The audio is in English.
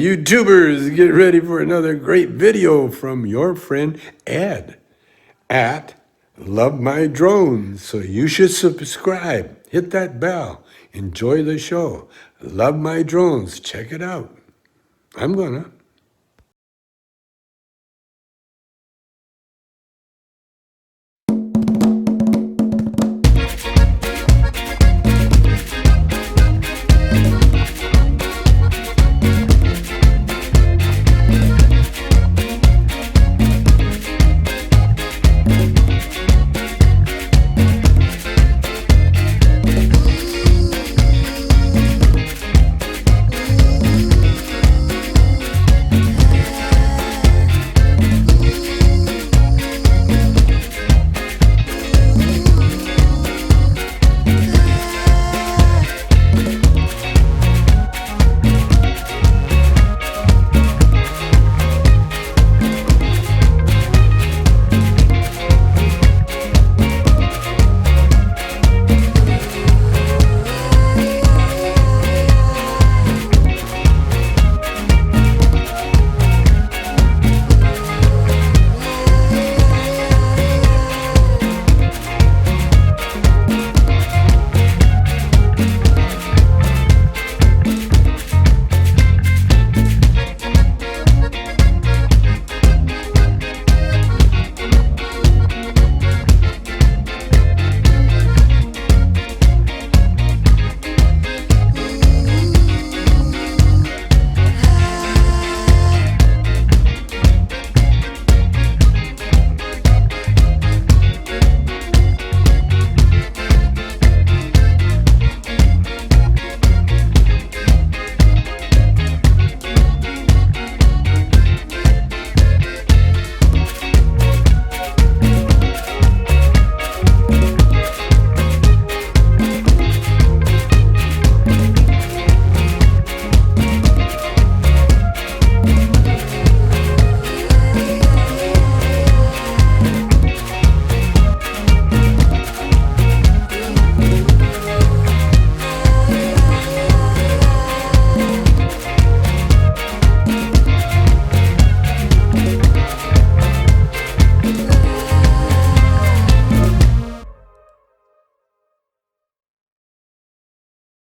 YouTubers, get ready for another great video from your friend Ed at Love My Drones. So you should subscribe, hit that bell, enjoy the show. Love My Drones, check it out. I'm gonna.